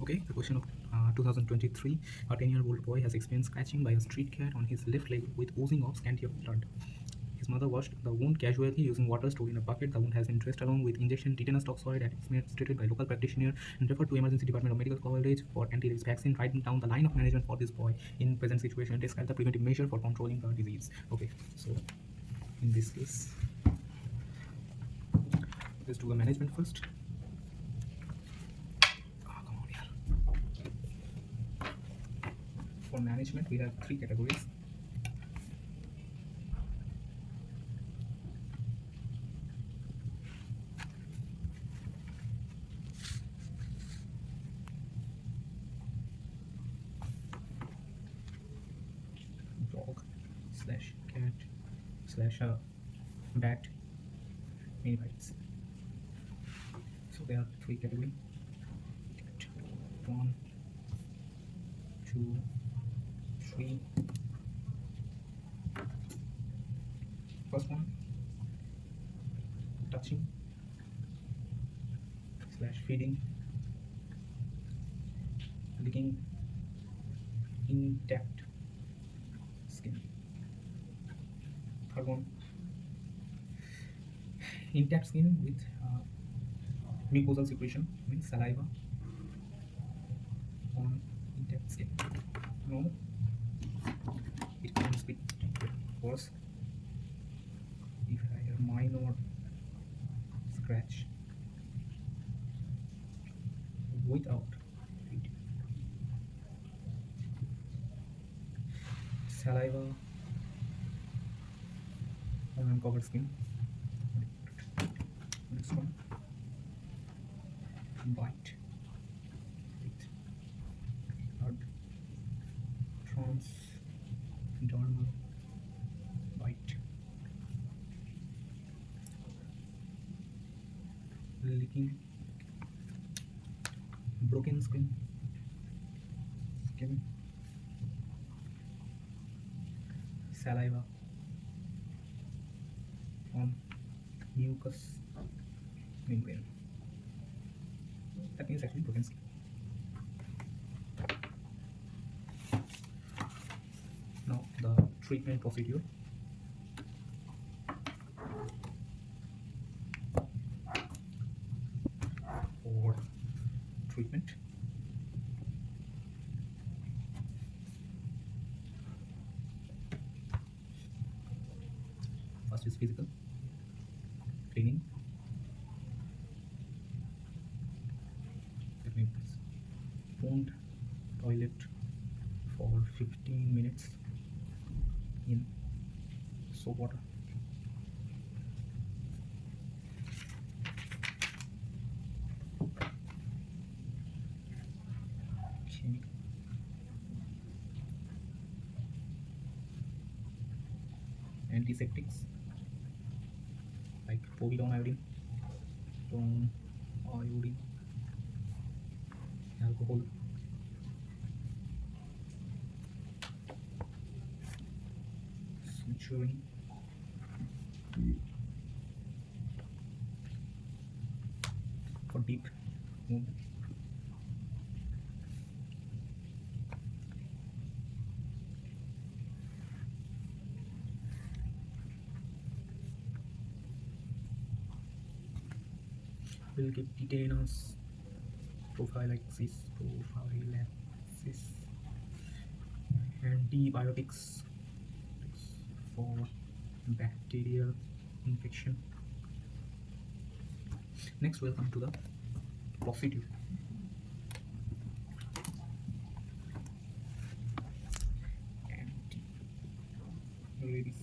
Okay, the question of 2023. A 10-year-old boy has experienced scratching by a street cat on his left leg with oozing of scanty of blood. His mother washed the wound casually using water stored in a bucket. The wound has been dressed along with injection tetanus toxoid and administered by local practitioner and referred to emergency department of medical college for anti-rabies vaccine. Write down the line of management for this boy in present situation. Describe the preventive measure for controlling the disease. Okay, so in this case, let's do the management first. Come on here. For management, we have 3 categories. Dog slash cat slash bat many bites. So there are 3 categories. 1, 2, 3. First one, touching slash feeding, licking intact skin. Third one, intact skin with mucosal secretion, means saliva on intact skin. No, it comes with worse. If I have minor scratch without feed, saliva on uncovered skin. Next one, bite with blood, transdermal bite, licking, broken skin, saliva on mucous membrane. That means actually broken skin. Now the treatment procedure. For treatment, first is physical cleaning. That means wound toilet for 15 minutes in soap water. Chemical. Antiseptics like povidone iodine, alcohol, suturing, for deep wound. Will give tetanus, prophylaxis, antibiotics for bacterial infection. Next, we'll come to the procedure. Anti-rabies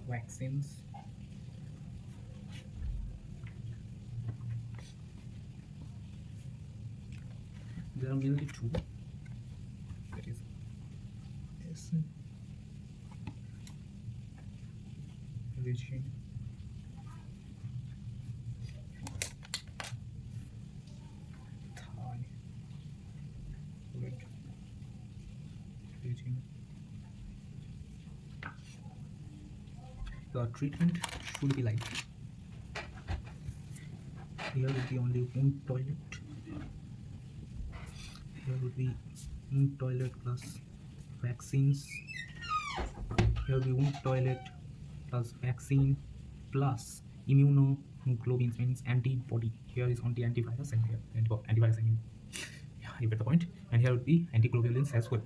vaccines. There are mainly 2. That is regime thyroid regime. Your treatment should be like, here will be only wound toilet Here would be wound toilet plus vaccines. Here would be wound toilet plus vaccine plus immunoglobulins, means antibody. Here is antivirus and here antivirus, I mean. Yeah, you get the point. And here would be antiglobulins as well.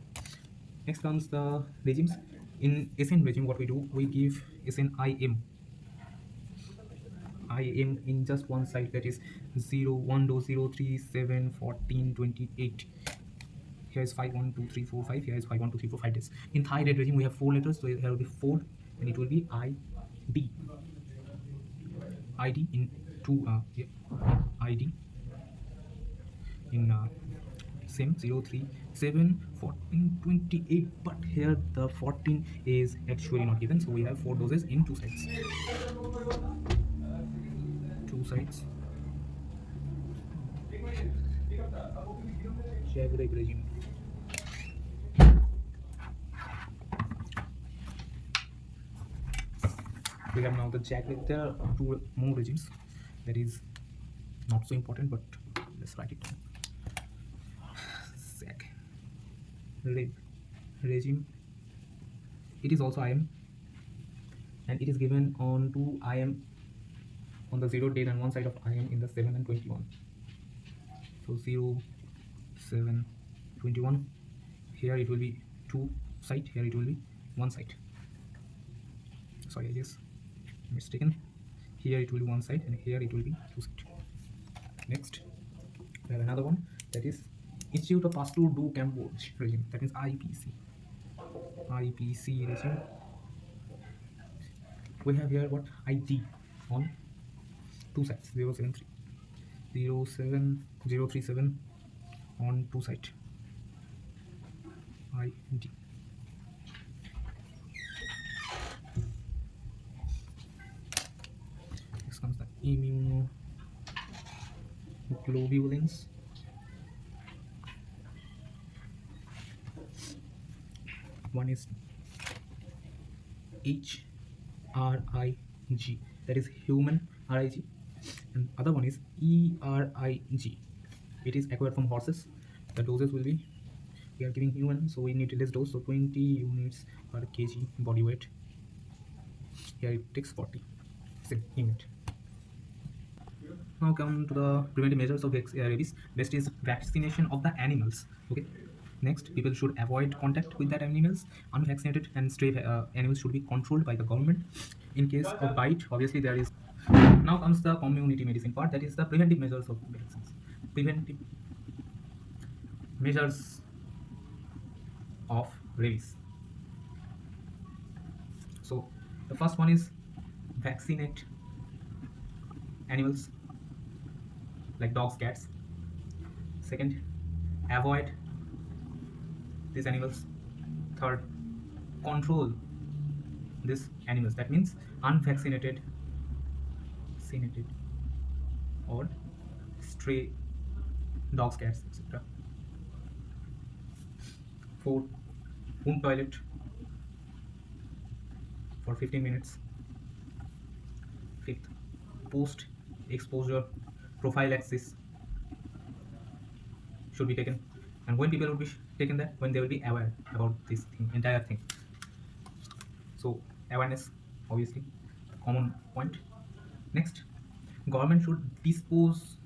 Next comes the regimes. In SN regime, what we do, we give SN IM in just one site, that is 0, 1, 2, 0, 3, 7, 14, 28. Here is 5, 1, 2, 3, 4, 5. Here is 5, 1, 2, 3, 4, 5 days. In Thai rate regime, we have 4 letters, so here will be 4, and it will be ID. ID in 2, ID in same 0, 3, 7, 14, 28, but here the 14 is actually not given, so we have 4 doses in 2 sites. 2 sites. Jagreg regime. We have now the Jagreg. There are 2 more regimes. That is not so important, but let's write it down. Regime. It is also IM, and it is given on 2 IM on the 0 date and one side of IM in the 7 and 21. So 0, 7, 21. Here it will be 2 site. Here it will be 1 site. Sorry, I guess mistaken. Here it will be 1 site, and here it will be 2 site. Next, we have another one, that is Institute of Pasteur du Cambodge regime, that is IPC regime. We have here what, ID on 2 sites, 073, 07037 on 2 site, ID. Next comes the immunoglobulins. One is HRIG, that is human RIG, and other one is ERIG. It is acquired from horses. The doses will be, we are giving human, so we need less dose, so 20 units per kg body weight. Here it takes 40 unit. Now come to the preventive measures of rabies. Best is vaccination of the animals. Okay. Next, people should avoid contact with that animals. Unvaccinated and stray animals should be controlled by the government. In case of bite, obviously there is. Now comes the community medicine part, that is the preventive measures of vaccines. Preventive measures of rabies. So the first one is vaccinate animals like dogs, cats. Second, avoid these animals. Third, control these animals, that means unvaccinated, vaccinated or stray dogs, cats, etc. Fourth, wound toilet for 15 minutes. Fifth, post exposure prophylaxis should be taken, and when people will be taken that, when they will be aware about this thing, entire thing. So awareness, obviously common point. Next, government should dispose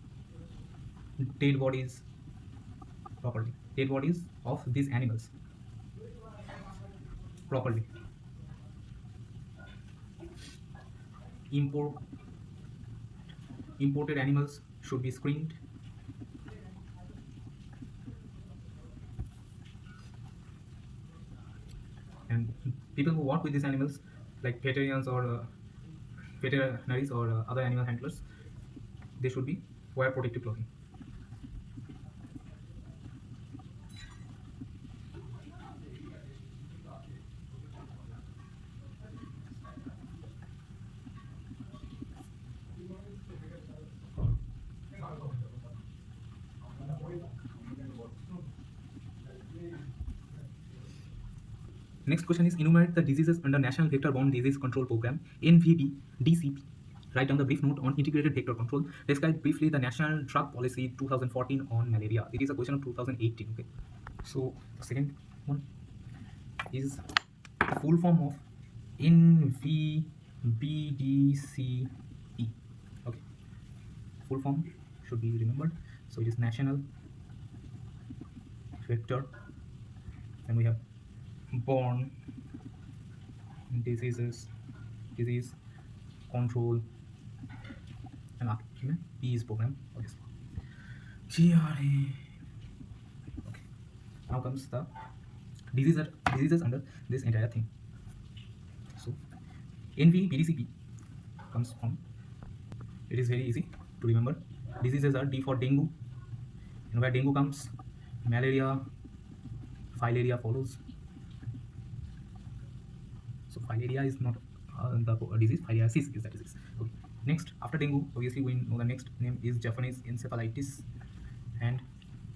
dead bodies properly, dead bodies of these animals properly. Imported animals should be screened. And people who work with these animals, like veterinarians or veterinaries or other animal handlers, they should be wear protective clothing. Next question is, enumerate the diseases under National Vector-Borne Disease Control Program, NVBDCP Write down the brief note on integrated vector control. Describe briefly the National Drug Policy 2014 on malaria. It is a question of 2018. Okay. So the second one is the full form of NVBDCP. Okay. Full form should be remembered. So it is National Vector. Then we have Born Disease Control and Peace Program. Obviously. GRA. Okay. Now comes the diseases under this entire thing. So NVBDCP comes from. It is very easy to remember. Diseases are D for dengue, and where dengue comes, malaria, filaria follows. So filaria is not the disease. Filariasis is the disease. Okay. Next, after dengue, obviously we know the next name is Japanese encephalitis and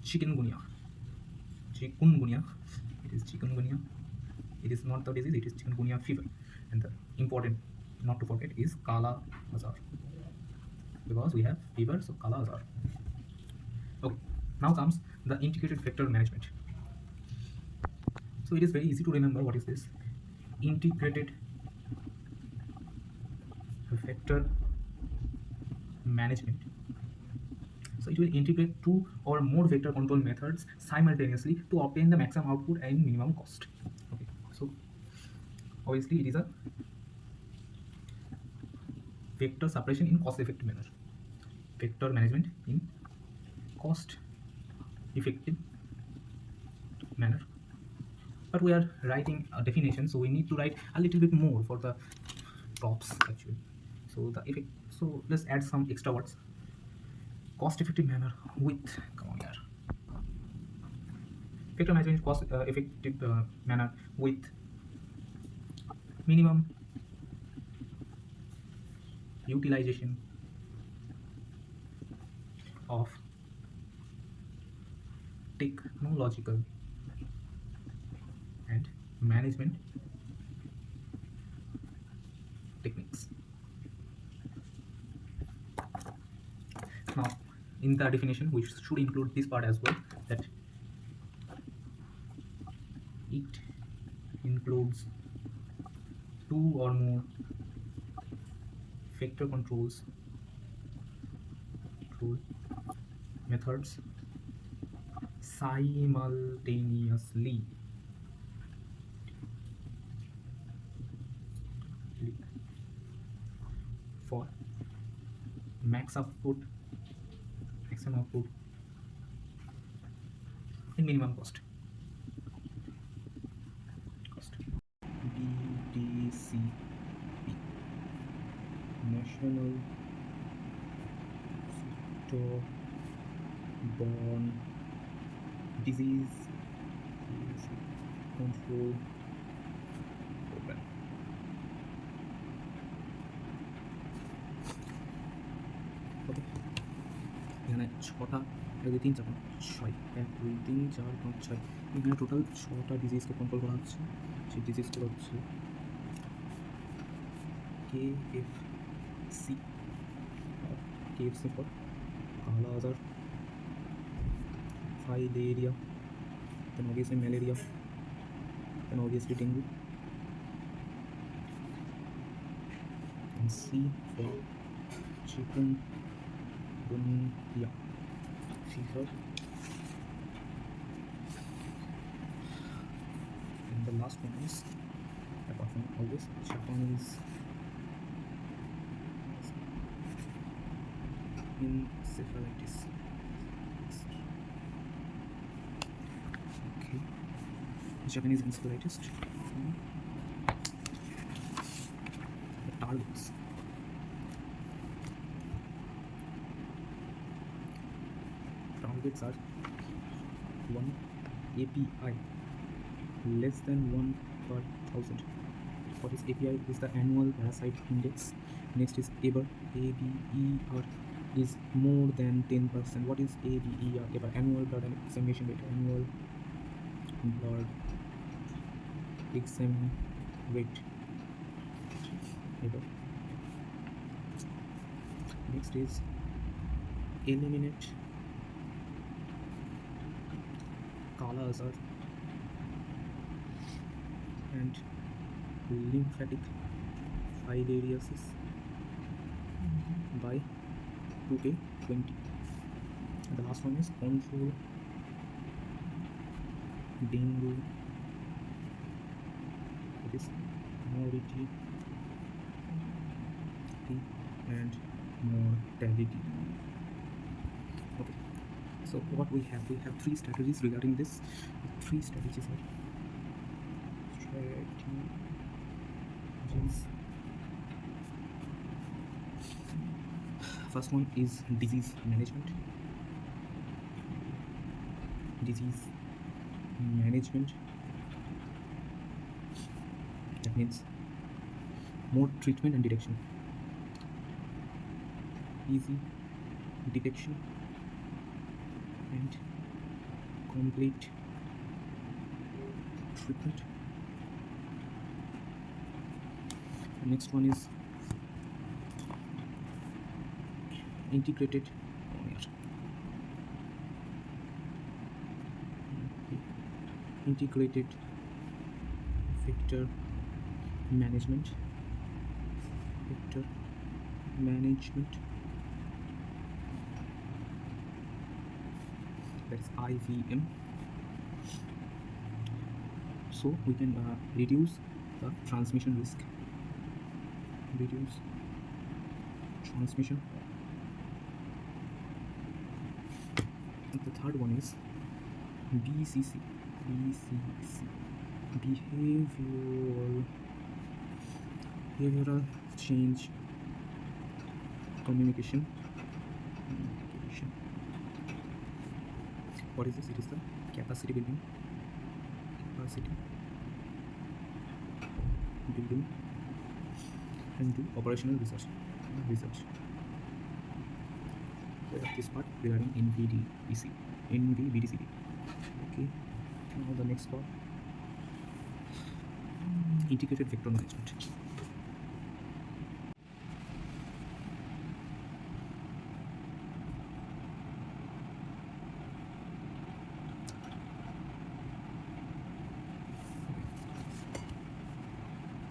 chikungunya. Chikungunya. It is chikungunya. It is not the disease. It is chikungunya fever. And the important not to forget is Kala Azar, because we have fever, so Kala Azar. Okay. Now comes the integrated vector management. So it is very easy to remember what is this integrated vector management. So it will integrate two or more vector control methods simultaneously to obtain the maximum output and minimum cost. Okay. So obviously it is a vector suppression in cost effective manner. Vector management in cost effective manner. But we are writing a definition, so we need to write a little bit more for the props actually. So the effect. So let's add some extra words. Cost effective manner with, come on here. Vector management cost effective manner with minimum utilization of technological and management techniques. Now in the definition we should include this part as well, that it includes two or more vector control methods simultaneously for maximum output and minimum cost. BDCP, National Vector-Borne Disease Control Program. Okay. এখানে ছটা, 1 2 3 4 5 1 2 3 4 5 6 এখানে total 6টা ডিজিজকে control করা হচ্ছে। সেই ডিজিজগুলো হচ্ছে KFC, KFC for Kala Azar, filaria, then obviously malaria, then obviously dengue, and C for chikungunya fever, and the last one is, apart from all this, Japanese encephalitis. Okay, Japanese encephalitis. The targets. Targets are 1 API less than 1 per 1000. What is API? Is the annual parasite index. Next is ABER. ABER is more than 10%. What is ABER? ABER, annual blood examination rate. Annual blood exam rate. ABER. Next is eliminate kala azar and lymphatic filariasis by 2K20. And the last one is control dengue, that is morbidity and mortality. Okay, so what we have three strategies regarding this. Three strategies are strategies. First one is disease management. Disease management, that means more treatment and detection, easy detection and complete treatment. The next one is integrated integrated vector management, that's IVM. So we can reduce the transmission risk, And the third one is BCC, behavioral change communication. What is this? It is the capacity building and do operational research. So this part regarding NVBDCP. Okay, now the next part, integrated vector management.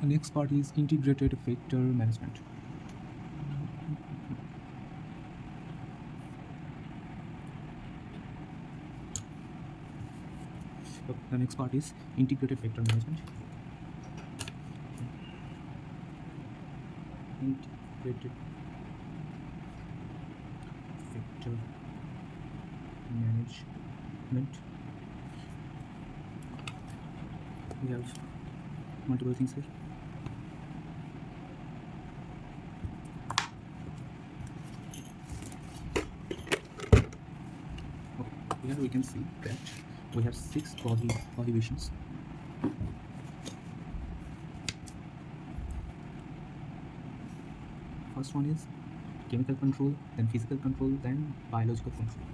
The next part is integrated vector management. The next part is integrated vector management. Integrated vector management. We have multiple things here. Okay, here we can see that we have 6 prohibitions. First one is chemical control, then physical control, then biological control.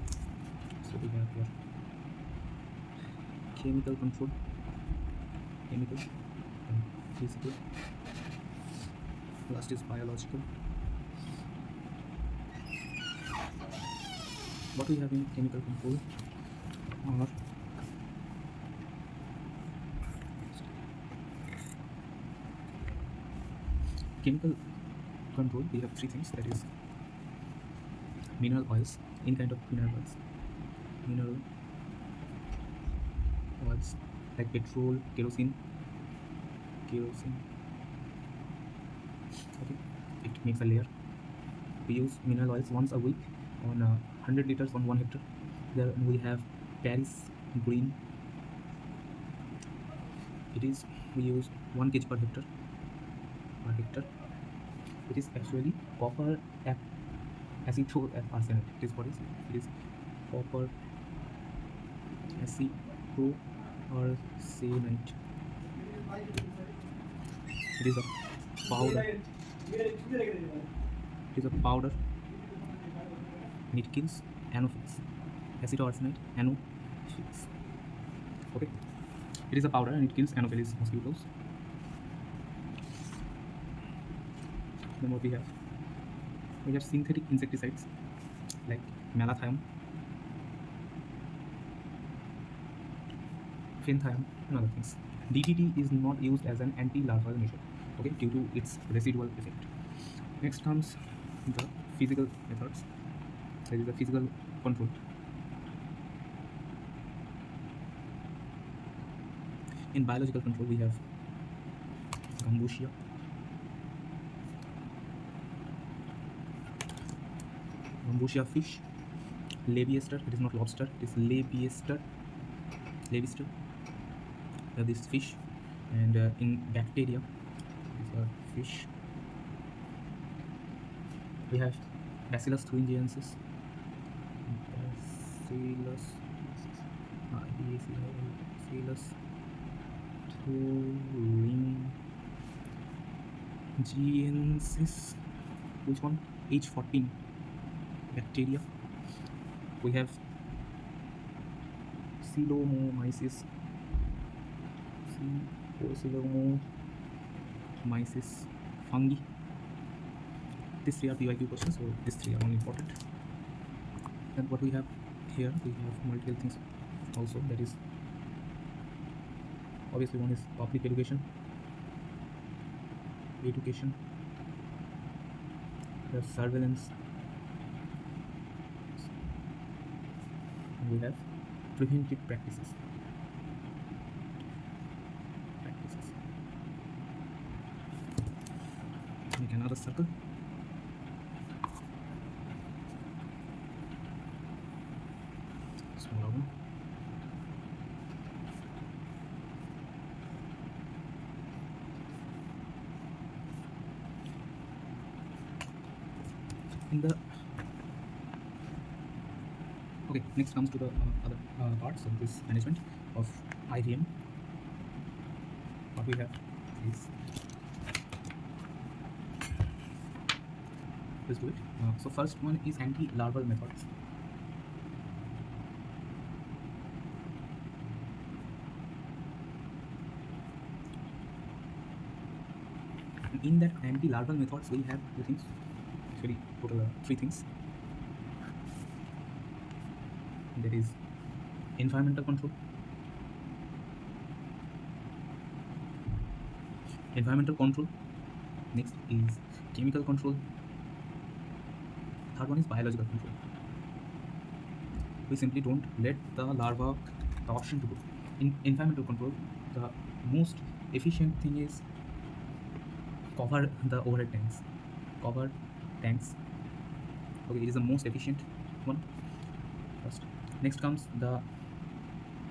So we have here chemical control, and physical. Last is biological. What we have in chemical control are chemical control. We have 3 things, that is mineral oils, any kind of mineral oils like petrol, kerosene. Okay, it makes a layer. We use mineral oils once a week on 100 liters on 1 hectare. There we have Paris green. We use 1 kg per hectare. It is actually copper acetate arsenate. It is what is it? It is copper acetate arsenate. It is a powder. And it kills anopheles. Acetoarsenate anopheles. Okay, it is a powder and it kills anopheles mosquitoes. Then what we have? We have synthetic insecticides like malathion, phenthine, and other things. DDT is not used as an anti-larval measure, okay, due to its residual effect. Next comes the physical methods. There is the physical control. In biological control, we have gambusia, fish, labiester. It is not lobster, it is labiester. We have this fish, and in bacteria, these are fish. We have Bacillus thuringiensis, Bacillus thuringiensis. Which one? H14 bacteria. We have Coelomyces fungi. These three are PYQ questions, so these three are only important. And what we have here, we have multiple things also. That is, obviously, one is public education. We have surveillance, and we have preventive practices. Make another circle. Smaller one. Okay, next comes to the other parts of this management of IVM. What we have is, let's do it. So first one is anti-larval methods. In that anti-larval methods, we have two things, actually total three things. That is environmental control, next is chemical control, third one is biological control. We simply don't let the larva the option to go. In environmental control, the most efficient thing is cover the overhead tanks. Okay, it is the most efficient one. First, next comes the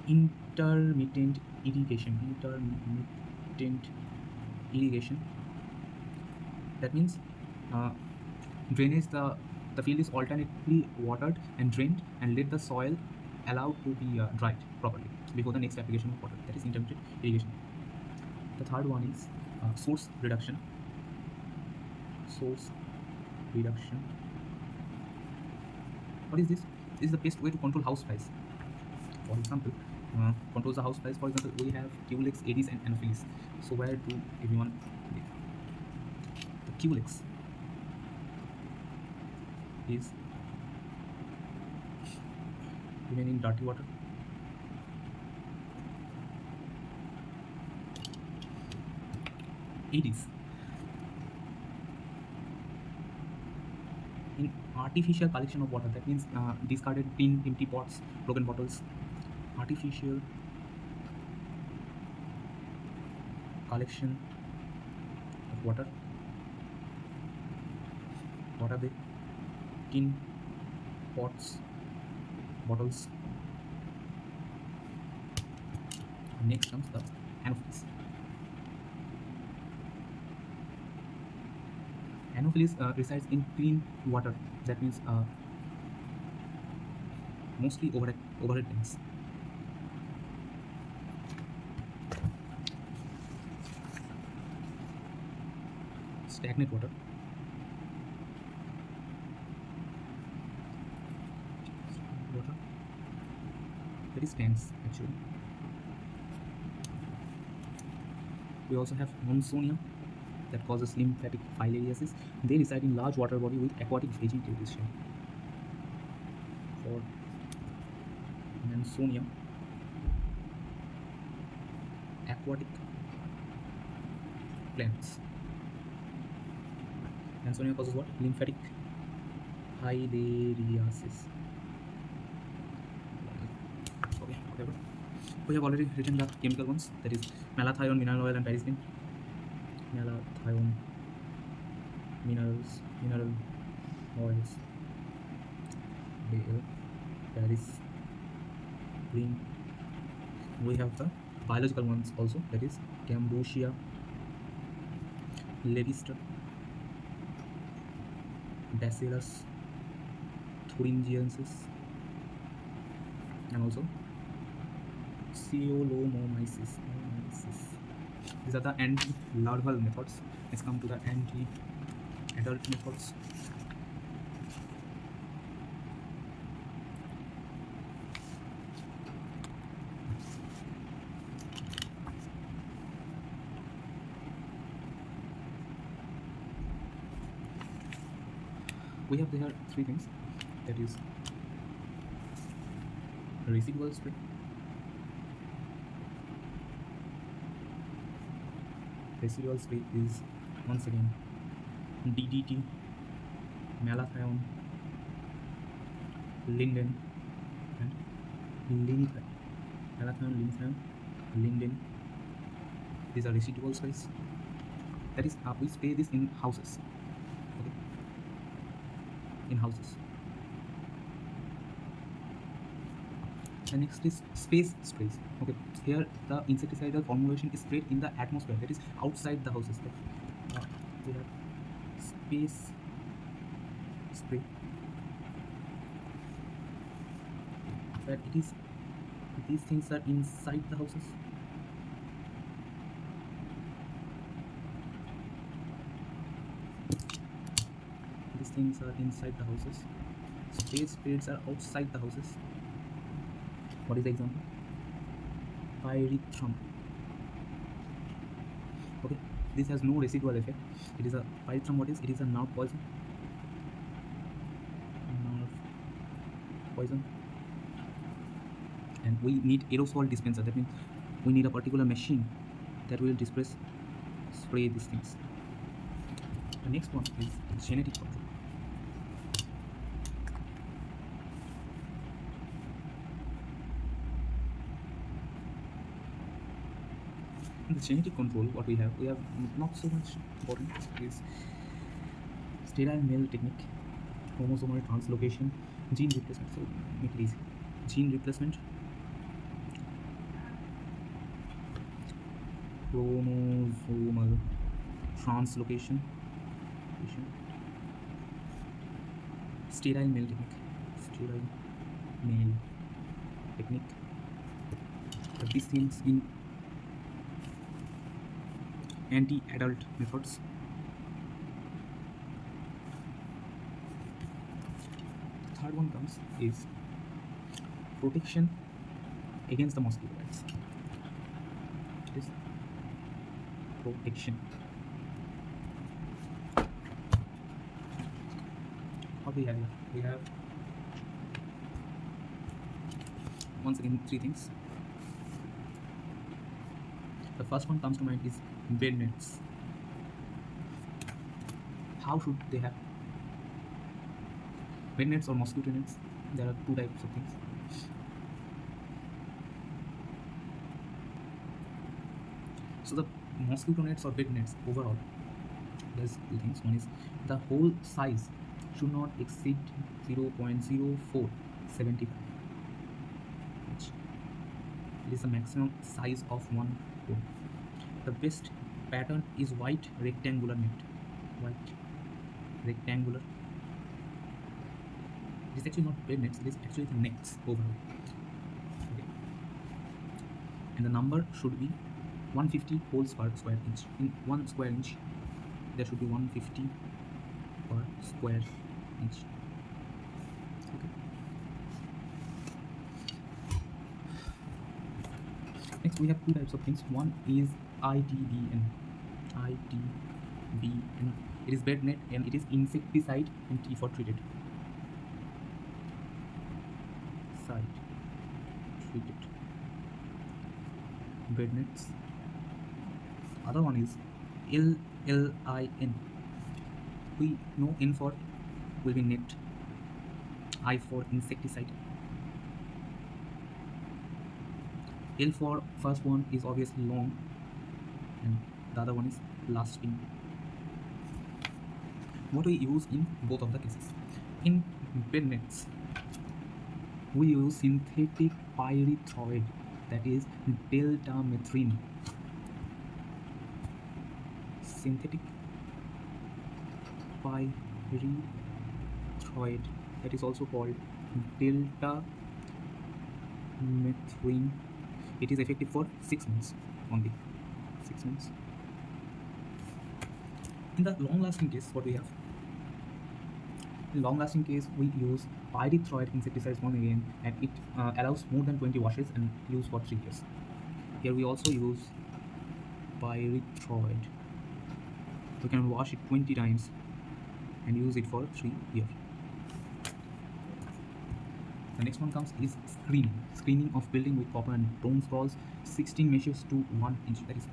intermittent irrigation. That means drainage. The field is alternately watered and drained, and let the soil allowed to be dried properly before the next application of water. That is intermittent irrigation. The third one is source reduction. What is this? This is the best way to control house flies. For example, controls the house flies. For example, we have Culex, Aedes, and Anopheles. So where do everyone live? The Culex is remain in dirty water. Aedes in artificial collection of water. That means discarded tin, empty pots, broken bottles. Artificial collection of water. What are they? Tin, pots, bottles. Next comes the Anopheles. Anopheles resides in clean water. That means mostly overhead tanks. Stagnant water. That is tanks actually. We also have Monsonia. that causes lymphatic filariasis. They reside in large water body with aquatic vegetation. For Mansonia, aquatic plants. Mansonia causes what? Lymphatic filariasis. Okay, whatever. We have already written the chemical ones, that is malathion, mineral oil, and pyrazine. Malathion, mineral oils, pyrazine. We have the biological ones also, that is Cambosia, Levister, Bacillus thuringiensis, and also Ceolomyces. These are the anti-larval methods. Let's come to the anti-adult methods. We have there three things, that is residual spray, is once again DDT, malathion, linden, and linden. These are residual sprays. That is, we spray this in houses. Okay, in houses. The next is space sprays. Okay, here the insecticidal formulation is sprayed in the atmosphere, that is outside the houses. We have space spray, that it is, these things are inside the houses. These things are inside the houses. Space sprays are outside the houses. What is the example? Pyrethrum. Okay, this has no residual effect. It is a pyrethrum. What is it? Is a nerve poison. And we need aerosol dispenser. That means we need a particular machine that will spray these things. The next one is genetic control. In the genetic control, what we have not so much important, is sterile male technique, chromosomal translocation, gene replacement. So make it easy. Gene replacement, chromosomal translocation, sterile male technique. But these things in anti-adult methods. The third one comes is protection against the mosquito bites. It is protection. What we have here? We have once again three things. The first one comes to mind is bed nets. How should they have? Bed nets or mosquito nets? There are two types of things. So the mosquito nets or bed nets, overall, there's two things. One is the hole size should not exceed 0.0475, which is the maximum size of one hole. The best pattern is white rectangular net. It is actually not bed nets, it is actually the nets overall. Okay. And the number should be 150 holes per square inch. In 1 square inch, there should be 150 per square inch. Okay. Next, we have two types of things. One is ITDN. B, and it is bed net, and it is insecticide, and T for treated. Side, treated. Bed nets. Other one is LLIN. We know N for will be net, I for insecticide. L for first one is obviously long, and the other one is lasting. What we use in both of the cases? In bed nets, we use synthetic pyrethroid, that is deltamethrin. Synthetic pyrethroid, that is also called deltamethrin. It is effective for 6 months only. 6 months. In the long-lasting case, what we have? In long-lasting case, we use pyrethroid insecticides once again, and it allows more than 20 washes and use for 3 years. Here we also use pyrethroid. We can wash it 20 times and use it for 3 years. The next one comes is screening. Screening of building with copper and bronze walls, 16 meshes to 1 inch. That is,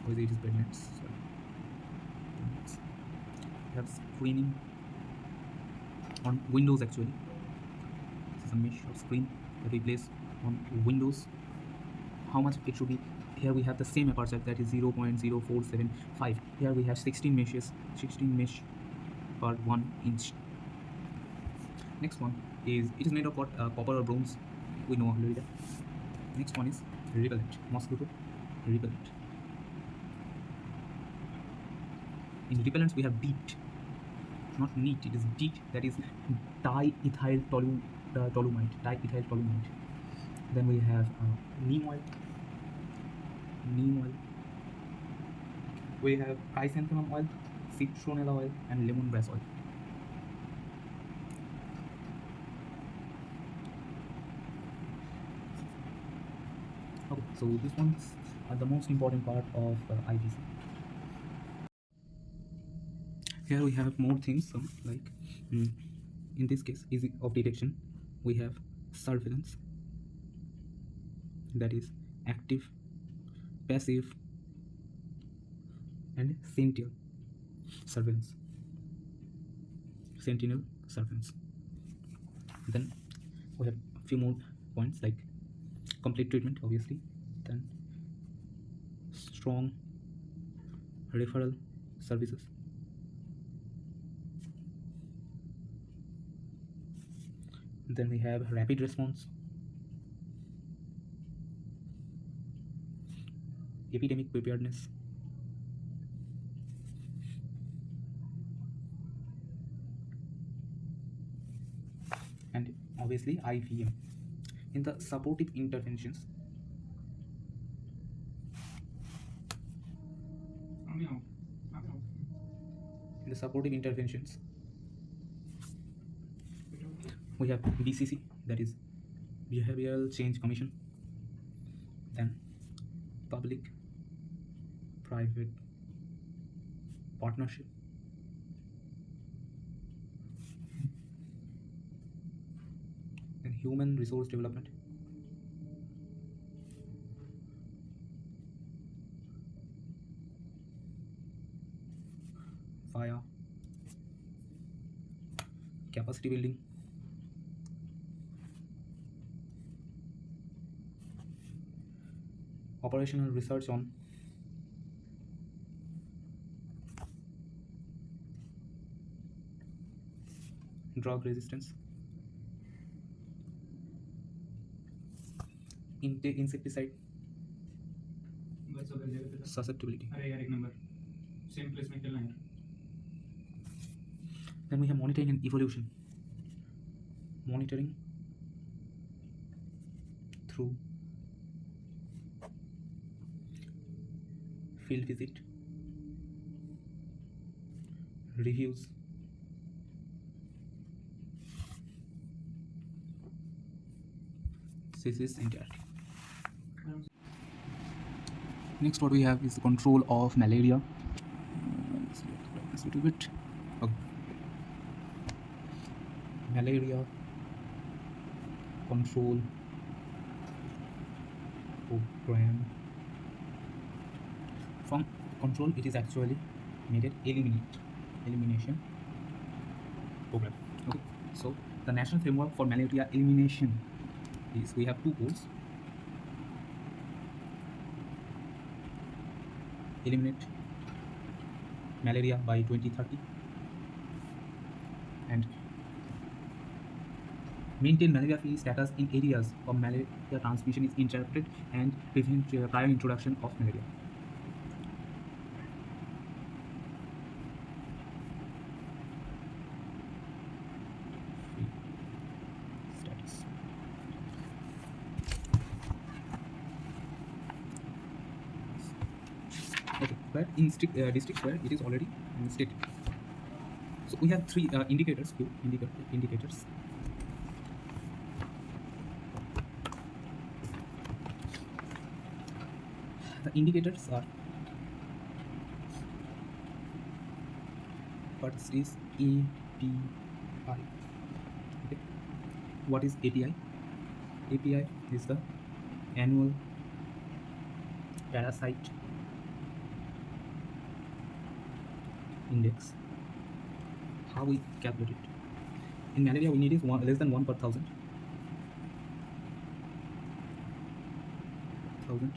or it is bed nets. Sorry. We have screening on windows actually. This is a mesh of screen that we place on windows. How much it should be? Here we have the same aperture, that is 0.0475. Here we have 16 meshes, 16 mesh per 1 inch. Next one is, it is made of what? Copper or bronze. We know already that. Next one is repellent, mosquito repellent. In repellents we have DEET, not neat, it is DEET, that is diethyl toluamide. Then we have neem oil. We have chrysanthemum oil, citronella oil, and lemongrass oil. Okay, so these ones are the most important part of IVC. Here we have more things, like in this case, ease of detection, we have surveillance, that is active, passive, and sentinel surveillance. Then we have a few more points, like complete treatment, obviously, then strong referral services, then we have rapid response, epidemic preparedness, and obviously IVM. In the supportive interventions, we have BCC, that is Behavioral Change Commission, then public private partnership, then human resource development, via capacity building, operational research on drug resistance, insecticide susceptibility. Then we have monitoring and evolution. Monitoring through field visit, reviews, this is entirety. Next, what we have is the control of malaria. just a little bit. Okay. Malaria control program. From control, it is actually made it elimination program. Okay. So the national framework for malaria elimination is, we have two goals: eliminate malaria by 2030 and maintain malaria-free status in areas of malaria transmission is interrupted and prevent prior introduction of malaria. Status. Okay, but in districts where it is already stated. So we have three indicators, indicators. The indicators are, first is API. Okay. What is API? API is the annual parasite index. How we calculate it? In malaria, we need is less than 1 per thousand.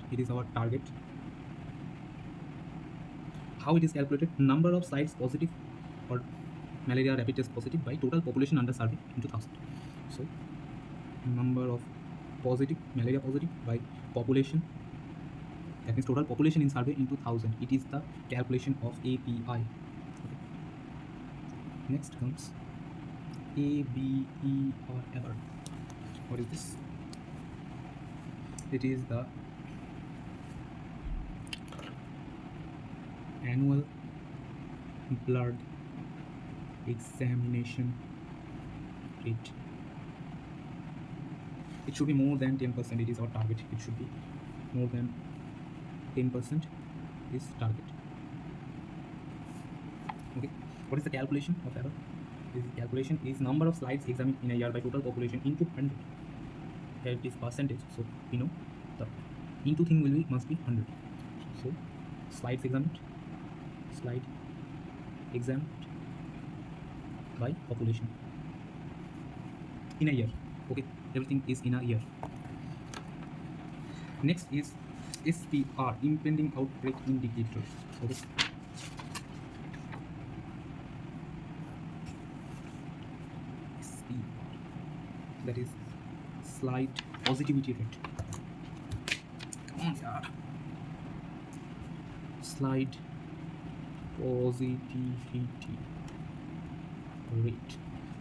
It is our target. How it is calculated? Number of sites positive or malaria rapid test positive by total population under survey into 1000. So number of positive malaria positive by population, that means total population in survey into 1000. It is the calculation of API. Okay. Next comes ABER. What is this? It is the annual blood examination rate. It should be more than 10%. It is our target. It should be more than 10% is target. Okay. What is the calculation of error? This calculation is number of slides examined in a year by total population into 100. Here it is percentage, so we know the into thing will be must be 100. So slides examined by population in a year. Okay, everything is in a year. Next is SPR, impending outbreak indicator. Okay. SPR, that is slide positivity rate. Come on, yaar. Slide positivity rate.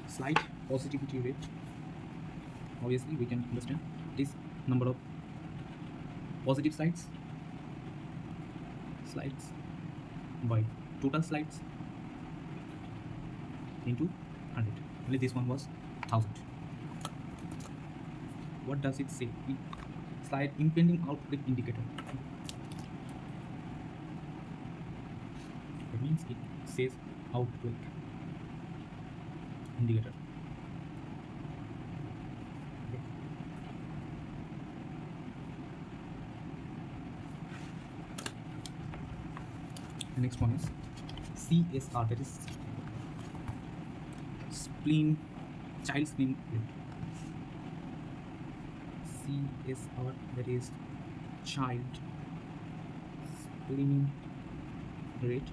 Slide positivity rate, obviously we can understand it is number of positive slides by total slides into 100. Only this one was 1000. What does it say? Slide impending outbreak indicator. That means it says outbreak indicator. Okay. The next one is CSR, that is child spleen rate. CSR, that is child spleen rate.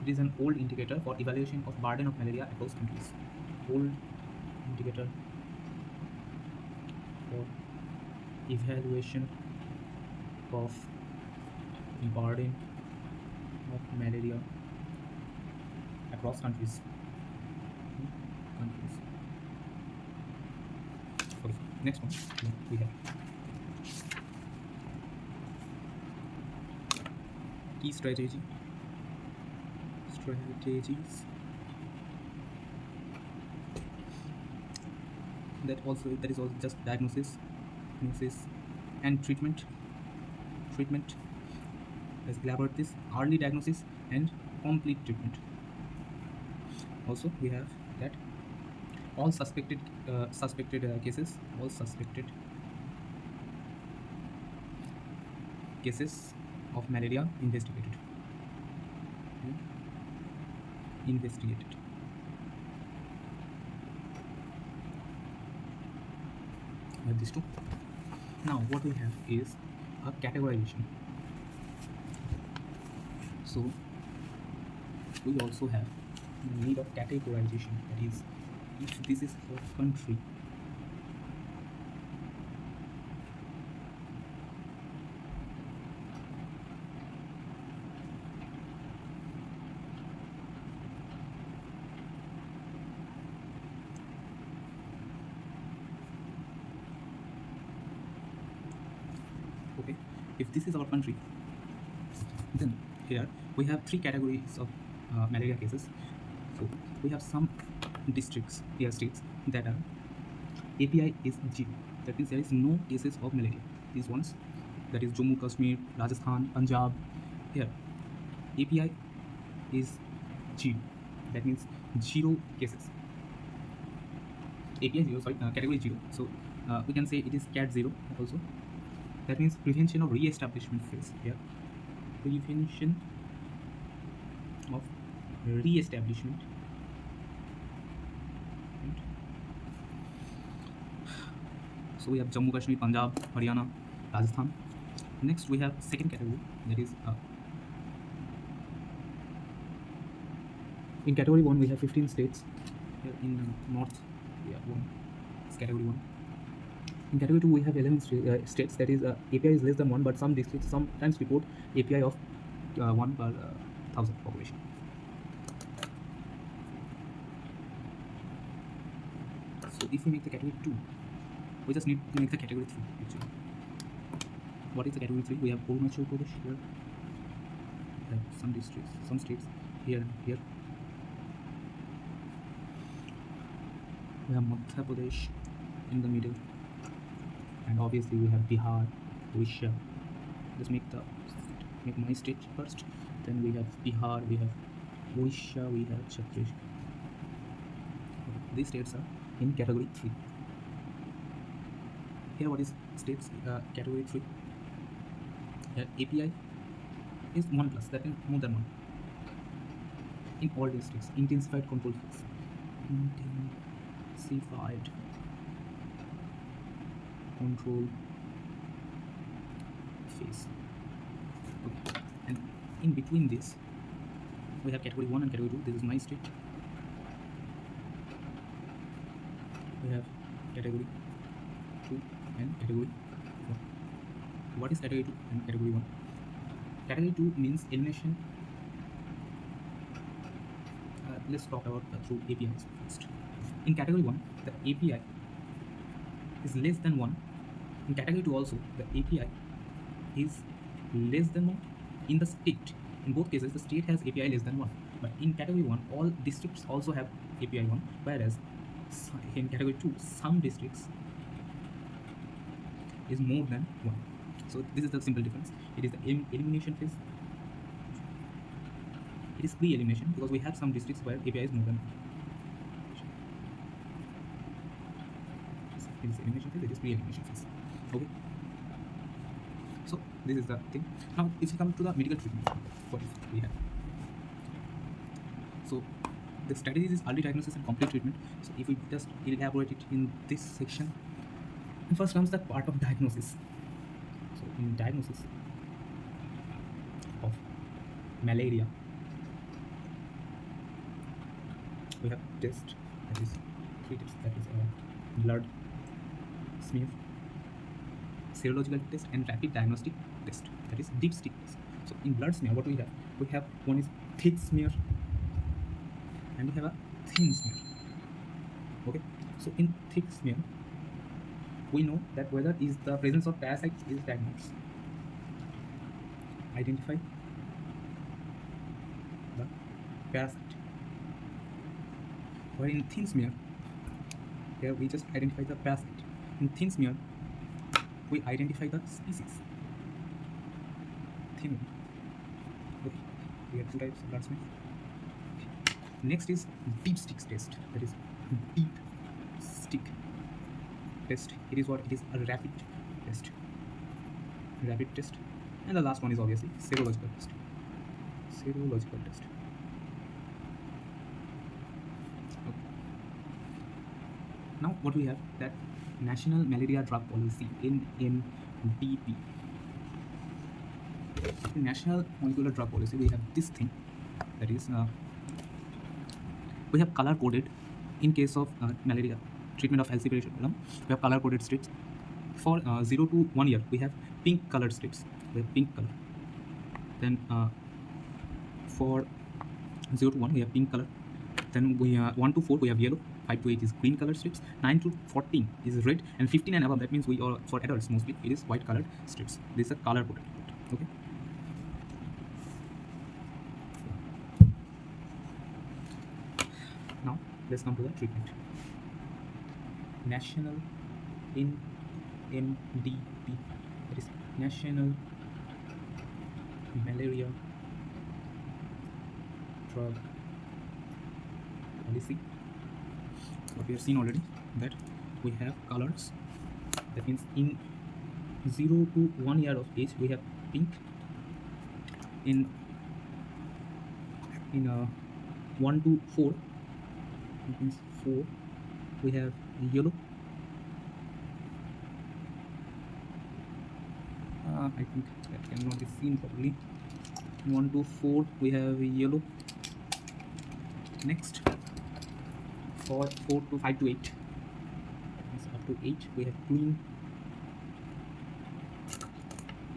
It is an old indicator for evaluation of burden of malaria across countries. Old indicator for evaluation of burden of malaria across countries. Okay, next one we have key strategies. That is also just diagnosis and treatment. Let's elaborate this: early diagnosis and complete treatment. Also we have that all suspected cases, all suspected cases of malaria investigated. Investigated. We have these two. Now what we have is a categorization. So we also have the need of categorization, that is, if this is a country, okay, if this is our country, then here we have three categories of malaria cases. So we have some districts, here states, that are API is 0, that means there is no cases of malaria. These ones, that is Jammu Kashmir, Rajasthan, Punjab. Here API is 0, that means 0 cases. API 0, sorry, category 0. So we can say it is CAT 0 also. That means prevention of re-establishment phase. Here prevention of re-establishment. So we have Jammu Kashmir, Punjab, Haryana, Rajasthan. Next we have second category, that is in category 1 we have 15 states. Here in north we have 1, it's category 1. In category 2 we have 11 states, that is API is less than 1, but some districts sometimes report API of 1 per 1,000 population. So if we make the category 2, we just need to make the category 3 actually. What is the category 3? We have Arunachal Pradesh here. We have some districts, some states here and here. We have Madhya Pradesh in the middle, and obviously we have Bihar, Odisha. Just make my state first. Then we have Bihar, we have Odisha, we have Chhattisgarh. These states are in category 3. Here what is states category 3? Here API is 1 plus, that means more than 1. In all districts, intensified control phase. Intensified control phase. Okay. And in between this, we have category 1 and category 2. This is my state. We have category 2 and category 4. What is category 2 and category 1? Category 2 means elimination. Let's talk about through APIs first. In category 1, the API is less than 1. In category 2 also, the API is less than 1 in the state. In both cases, the state has API less than 1. But in category 1, all districts also have API 1, whereas in category 2, some districts is more than 1. So this is the simple difference. It is the elimination phase. It is pre-elimination because we have some districts where API is more than 1. It is elimination phase, it is pre-elimination phase. Okay. So this is the thing. Now if you come to the medical treatment, what is we have? So the strategies is early diagnosis and complete treatment. So if we just elaborate it in this section, and first comes the part of diagnosis. So in diagnosis of malaria, we have test, that is 3 tests, that is blood smear, serological test, and rapid diagnostic test, that is dipstick test. So in blood smear, what we have? We have one is thick smear and we have a thin smear. Okay, so in thick smear, we know that whether is the presence of parasites is diagnosed. Identify the parasite. Where in thin smear, here we just identify the parasite. In thin smear, we identify the species. Thin one. Okay, we have 2 types of blood smear. Next is deep sticks test. That is deep stick test. It is what? It is a rapid test. Rapid test. And the last one is obviously serological test. Serological test. Okay. Now what we have, that National Malaria Drug Policy, NMBP. In National Molecular Drug Policy, we have this thing, that is we have color coded in case of malaria treatment of falciparum. We have color coded strips for 0 to 1 year. We have pink colored strips. We have pink color. Then for 0 to 1 we have pink color. Then we 1 to 4 we have yellow. 5 to 8 is green colored strips. 9 to 14 is red, and 15 and above, that means we are, for adults mostly, it is white colored strips. This is a color coded. Okay. Now let's come to the treatment. National NMDP, that is National Malaria Drug Policy. What we have seen already, that we have colors. That means in 0 to 1 year of age we have pink. In 1 to 4, it means 4, we have yellow. I think that cannot be seen properly. 1 to 4 we have yellow. Next, for 4 to 5 to 8, up to 8 we have green.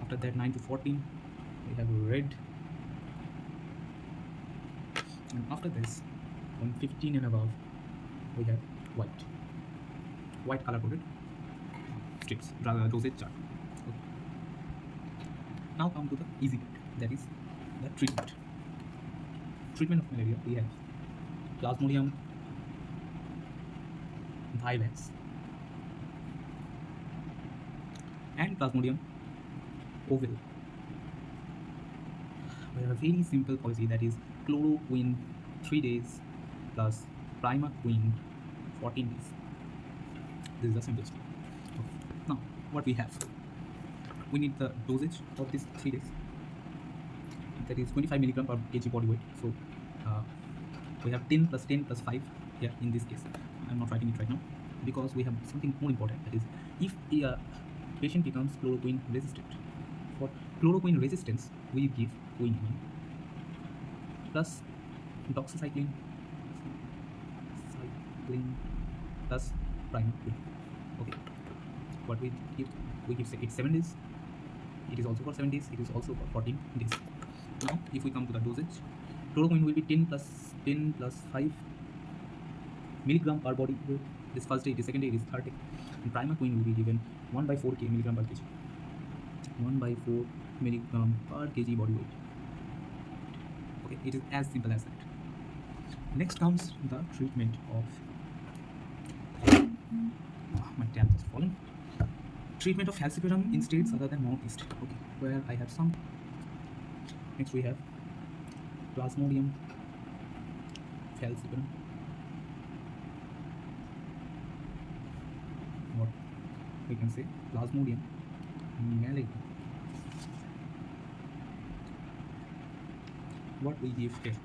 After that 9 to 14 we have red, and after this from 15 and above we have white color coded strips, dosage chart. Okay. Now come to the easy part, that is the treatment of malaria. We have Plasmodium vivax and Plasmodium ovale. We have a very simple policy, that is chloroquine 3 days plus primaquine 14 days. This is the simplest thing. Okay. Now what we have, we need the dosage of these 3 days, that is 25 milligram per kg body weight. So we have 10 plus 10 plus 5 here in this case. I'm not writing it right now because we have something more important, that is if a patient becomes chloroquine resistant. For chloroquine resistance we give quinine plus doxycycline plus primaquine. Okay. What we give it 7 days. It is also for 7 days. It is also for 14 days. Now if we come to the dosage, chloroquine will be 10 plus 5 milligram per body weight. This first day, it is second day, it is third day. And primaquine will be given 1/4 milligram per kg. 1/4 milligram per kg body weight. Okay, it is as simple as that. Next comes the treatment of my tab has fallen. Treatment of falciparum in states other than northeast. Okay, where I have some. Next we have Plasmodium falciparum. What we can say, Plasmodium malaria. What we give here.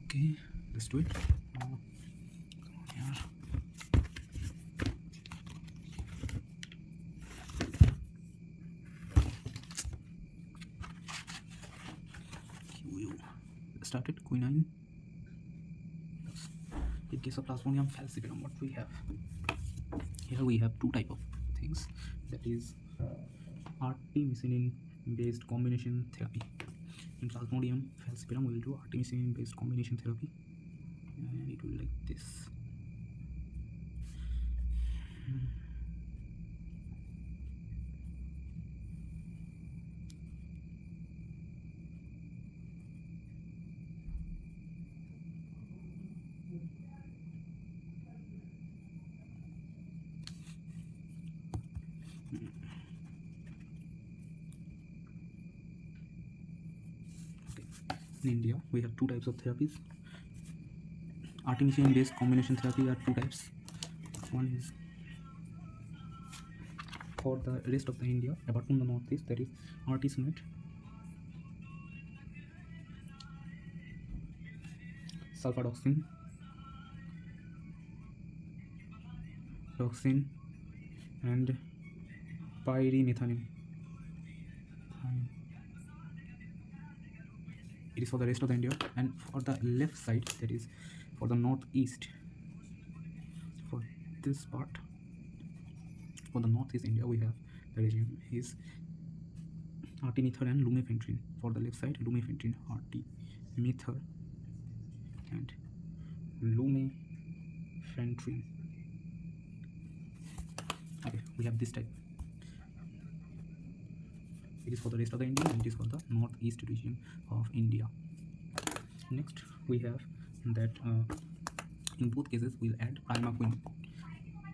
Okay, let's do it. Come on here. Started quinine. In case of Plasmodium falciparum, what we have here, we have two type of things, that is artemisinin based combination therapy. In Plasmodium falciparum we will do artemisinin based combination therapy, and it will be like this. In India, we have two types of therapies. Artemisinin-based combination therapy are two types. One is for the rest of the India, apart from the northeast, that is artesunate, sulfadoxine, doxine, and pyrimethamine. It is for the rest of the India, and for the left side, that is for the northeast, for this part, for the northeast India, we have the regime is artemether and lumefantrine. For the left side, lumefantrine, artemether and lumefantrine. Okay, we have this type. It is for the rest of the India and it is for the northeast region of India. Next, we have that in both cases we'll add primaquine.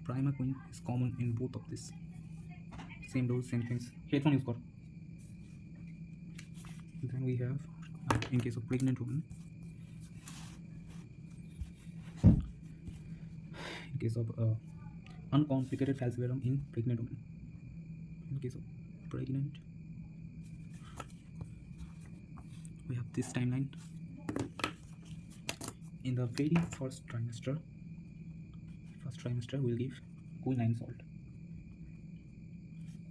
Primaquine is common in both of this. Same dose, same things. Headphone use kar. Then we have in case of pregnant woman, in case of uncomplicated falciparum in pregnant woman. In case of pregnant, we have this timeline. In the very first trimester we'll give quinine salt,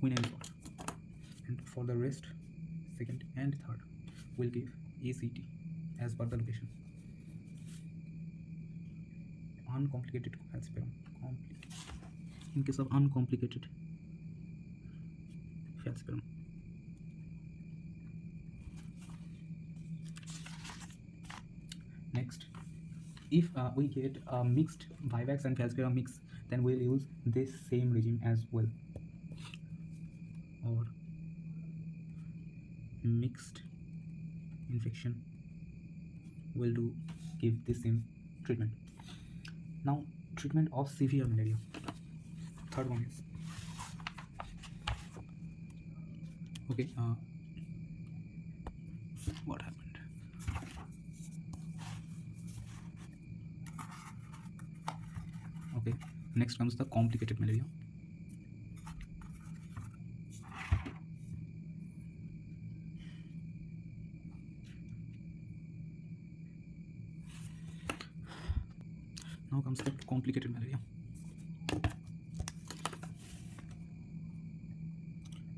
and for the rest, second and third, we'll give ACT as per the location. Uncomplicated falciparum. In case of uncomplicated falciparum, next, if we get a mixed vivax and falciparum mix, then we'll use this same regime as well, or mixed infection, will do give this same treatment. Now, treatment of severe malaria. Third one is okay. What happened? Okay, next comes the complicated malaria. Now comes the complicated malaria.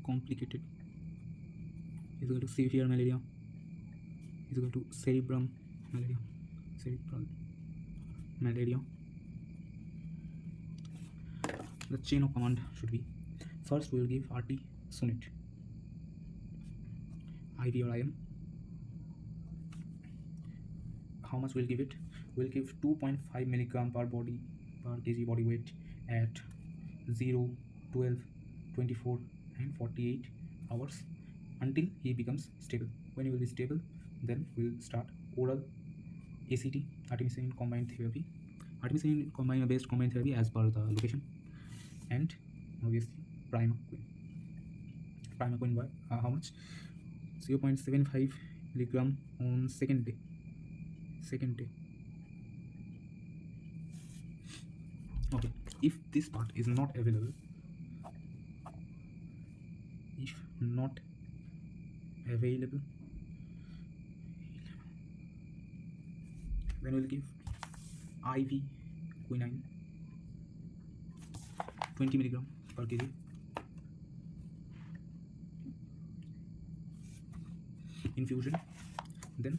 Complicated is equal to severe malaria is equal to cerebral malaria. The chain of command should be: first we will give artesunate, IV or IM. How much we'll give it? We'll give 2.5 milligram per kg body weight at 0, 12, 24 and 48 hours until he becomes stable. When he will be stable, then we'll start oral ACT, artemisinin combined therapy, artemisinin combined based combined therapy as per the location, and obviously primaquine by how much? 0.75 milligram on second day. Okay, if this part is not available, then we'll give IV quinine 20 milligram per kg, infusion. Then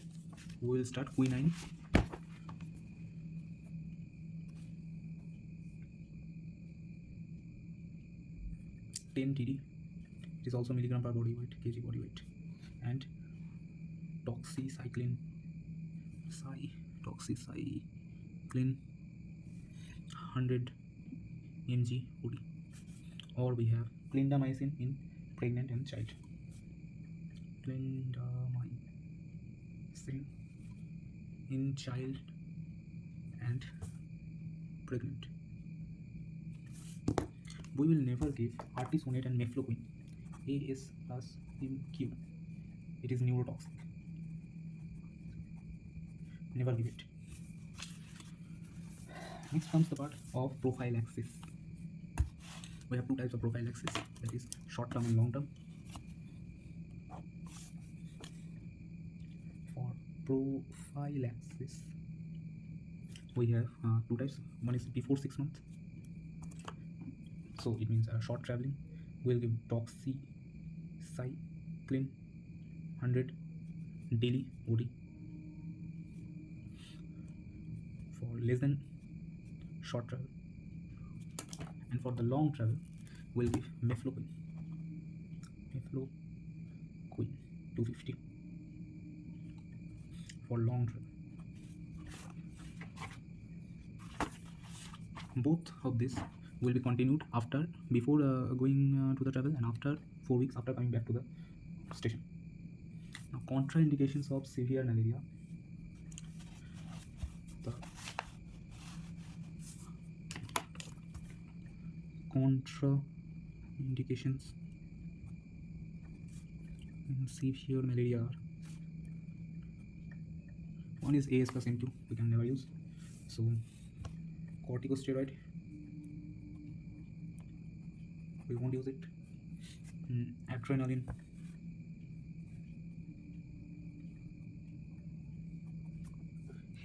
we will start quinine 10 TD. It is also milligram per body weight, kg body weight, and doxycycline 100 mg OD. Or we have clindamycin in pregnant and child. Clindamycin in child and pregnant. We will never give artesunate and mefloquine, AS plus MQ. It is neurotoxic. never give it. Next comes the part of prophylaxis. We have two types of prophylaxis, that is short term and long term. For prophylaxis, we have two types. One is before 6 months, so it means short traveling. We'll give doxycycline 100 daily OD. For less than short travel, and for the long travel, we'll give mefloquine 250 for long travel. Both of this will be continued before going to the travel, and after 4 weeks after coming back to the station. Now, contraindications of severe malaria. The contraindications in severe malaria are: one is AS plus M2, we can never use. So corticosteroid, we won't use it. Adrenaline,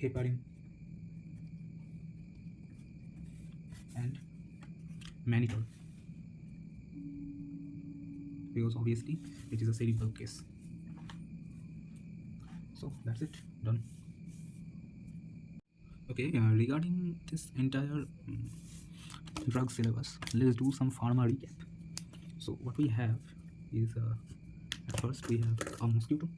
heparin, and mannitol, because obviously it is a cerebral case. So that's it, done. Okay, regarding this entire drug syllabus, let's do some pharma recap. So what we have is at first we have a mosquito.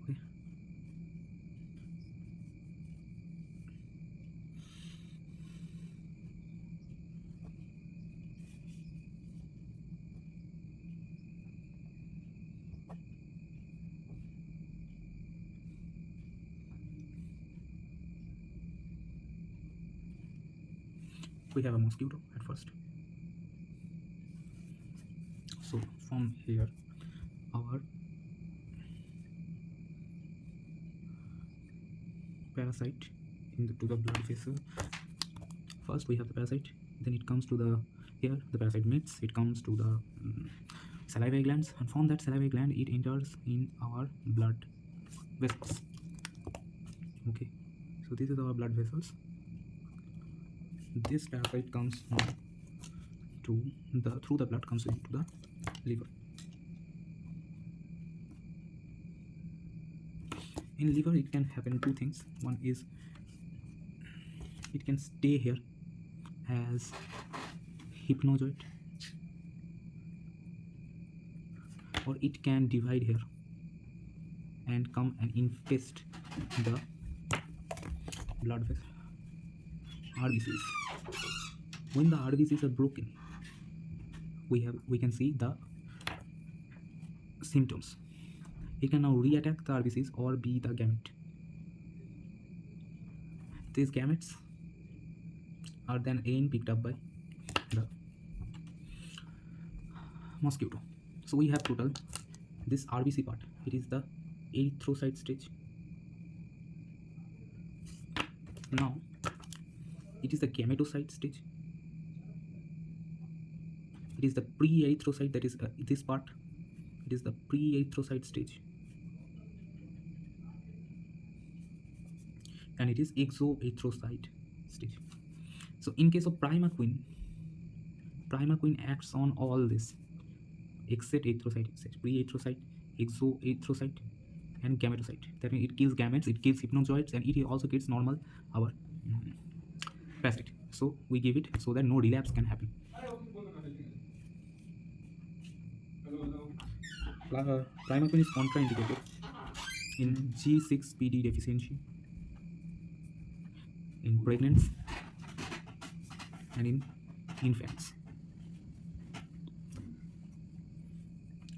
Okay. We have a mosquito at first. So from here, our parasite to the blood vessel. First we have the parasite, then it comes to the here, the parasite meets, it comes to the salivary glands, and from that salivary gland it enters in our blood vessels. Okay, so this is our blood vessels. This parasite comes through the blood, comes into the liver. In liver it can happen two things. One is it can stay here as hypnozoid, or it can divide here and come and infest the blood vessel. RBCs. When the RBCs are broken, we can see the symptoms. It can now reattack the RBCs or be the gamete. These gametes are then again picked up by the mosquito. So we have total this RBC part. It is the erythrocyte stage. Now it is the gametocyte stage. It is the pre-erythrocyte, that is this part. It is the pre-erythrocyte stage, and it is exoerythrocyte stage. So in case of primaquine acts on all this except erythrocyte stage: pre-erythrocyte, exoerythrocyte, and gametocyte. That means it kills gametes, it kills hypnozoites, and it also kills normal our parasite. So we give it so that no relapse can happen. Primaquine is contraindicated in G6PD deficiency, in pregnants, and in infants.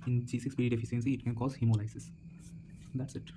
In G6PD deficiency, it can cause hemolysis. That's it.